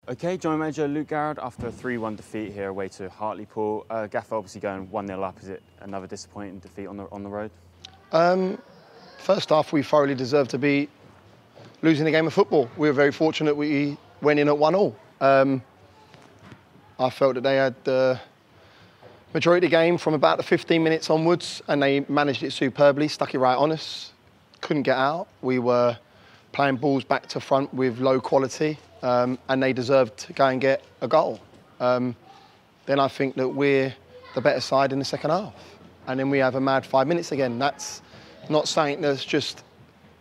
Okay, General Manager Luke Garrard, after a 3-1 defeat here away to Hartlepool, Gaffer obviously going 1-0 up. Is it another disappointing defeat on the road? First half, we thoroughly deserved to be losing a game of football. We were very fortunate we went in at 1-1. I felt that they had the majority of the game from about the 15 minutes onwards, and they managed it superbly, stuck it right on us, couldn't get out. We were playing balls back to front with low quality, and they deserved to go and get a goal. Then I think that we're the better side in the second half. And then we have a mad 5 minutes again. That's not something that's just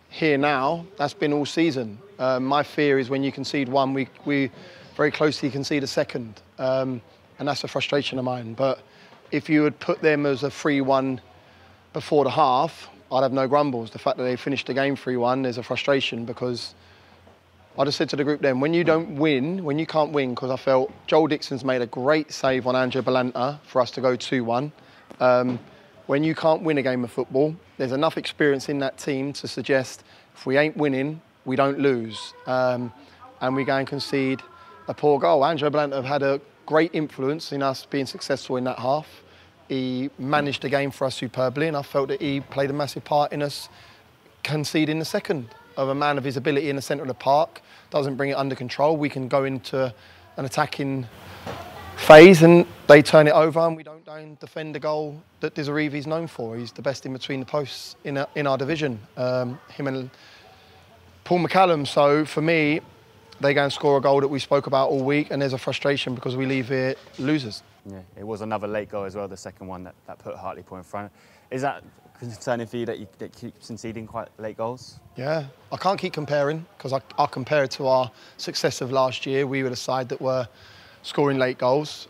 here now, that's been all season. My fear is when you concede one, we very closely concede a second. And that's a frustration of mine. But if you had put them as a 3-1 before the half, I'd have no grumbles. The fact that they finished the game 3-1, there's a frustration because I just said to the group then, when you don't win, when you can't win, because I felt Joel Dixon's made a great save on Andrea Balanta for us to go 2-1. When you can't win a game of football, there's enough experience in that team to suggest if we ain't winning, we don't lose. And we go and concede a poor goal. Andrea Balanta have had a great influence in us being successful in that half. He managed the game for us superbly, and I felt that he played a massive part in us conceding the second. Of a man of his ability in the centre of the park, doesn't bring it under control. We can go into an attacking phase and they turn it over and we don't defend the goal that Desarivi's known for. He's the best in between the posts in our division, him and Paul McCallum. So for me, they go and score a goal that we spoke about all week, and there's a frustration because we leave here losers. Yeah, it was another late goal as well, the second one that put Hartlepool in front. Is that concerning for you that you keep conceding quite late goals? Yeah, I can't keep comparing because I compare it to our success of last year. We were the side that were scoring late goals.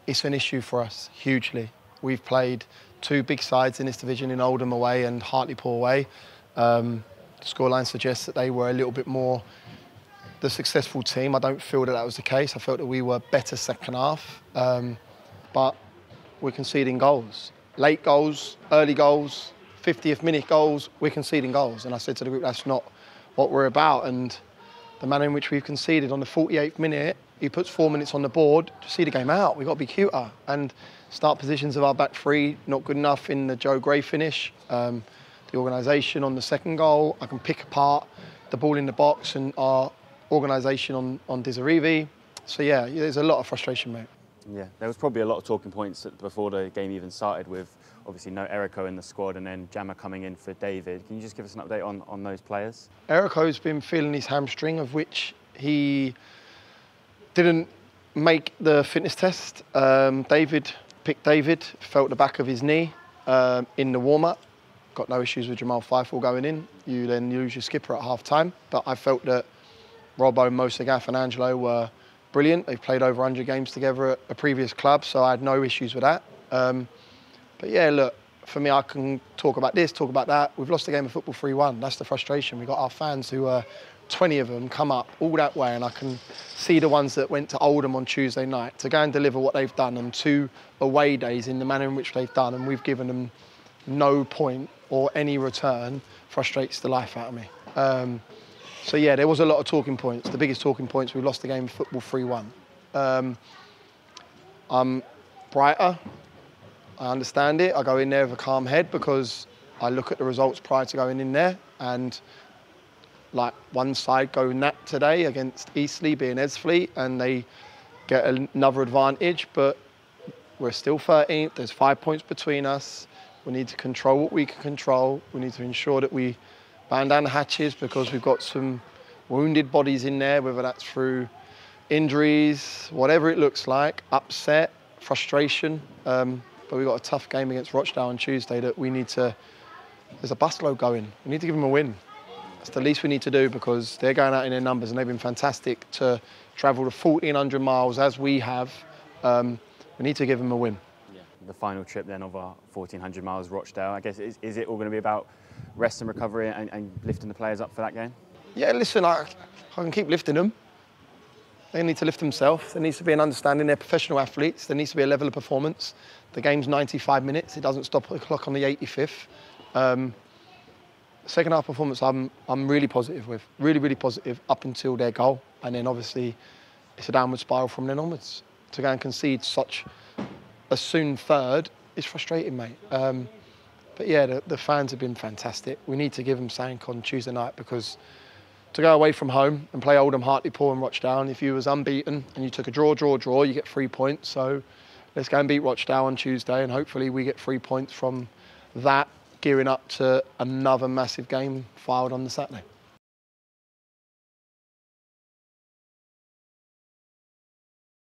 It's an issue for us, hugely. We've played two big sides in this division in Oldham away and Hartlepool away. The scoreline suggests that they were a little bit more the successful team. I don't feel that was the case. I felt that we were better second half, but we're conceding goals. Late goals, early goals, 50th minute goals, we're conceding goals. And I said to the group, that's not what we're about. And the manner in which we've conceded on the 48th minute, he puts 4 minutes on the board to see the game out. We've got to be cuter. And start positions of our back three, not good enough in the Joe Gray finish. The organisation on the second goal, I can pick apart the ball in the box and our organisation on Desarivi. So yeah, there's a lot of frustration, mate. Yeah, there was probably a lot of talking points before the game even started, with obviously no Erico in the squad and then Jammer coming in for David. Can you just give us an update on those players? Erico's been feeling his hamstring, of which he didn't make the fitness test. David felt the back of his knee in the warm-up. Got no issues with Jamal Feifel going in. You then lose your skipper at half-time. But I felt that Robbo, Mosagaf and Angelo were brilliant. They've played over 100 games together at a previous club, so I had no issues with that. But yeah, look, for me, I can talk about this, talk about that. We've lost the game of football 3-1. That's the frustration. We've got our fans who 20 of them come up all that way, and I can see the ones that went to Oldham on Tuesday night to go and deliver what they've done on 2 away days in the manner in which they've done, and we've given them no point or any return, frustrates the life out of me. So yeah, there was a lot of talking points. The biggest talking points, we lost the game of football 3-1. I'm brighter. I understand it. I go in there with a calm head because I look at the results prior to going in there, and like one side go nat today against Eastleigh being Edsfleet and they get another advantage, but we're still 13th. There's 5 points between us. We need to control what we can control. We need to ensure that we batten down the hatches because we've got some wounded bodies in there, whether that's through injuries, whatever it looks like, upset, frustration. But we've got a tough game against Rochdale on Tuesday that we need to, there's a busload going. We need to give them a win. That's the least we need to do because they're going out in their numbers and they've been fantastic to travel the 1,400 miles as we have. We need to give them a win. Yeah. The final trip then of our 1,400 miles Rochdale, I guess, is it all going to be about rest and recovery and lifting the players up for that game? Yeah, listen, I can keep lifting them. They need to lift themselves. There needs to be an understanding. They're professional athletes. There needs to be a level of performance. The game's 95 minutes. It doesn't stop at the clock on the 85th. Second half performance, I'm really positive with. Really, really positive up until their goal. And then obviously it's a downward spiral from then onwards. To go and concede such a soon third is frustrating, mate. But yeah, the fans have been fantastic. We need to give them something on Tuesday night, because to go away from home and play Oldham, Hartlepool and Rochdale, if you was unbeaten and you took a draw, you get 3 points. So let's go and beat Rochdale on Tuesday, and hopefully we get 3 points from that, gearing up to another massive game filed on the Saturday.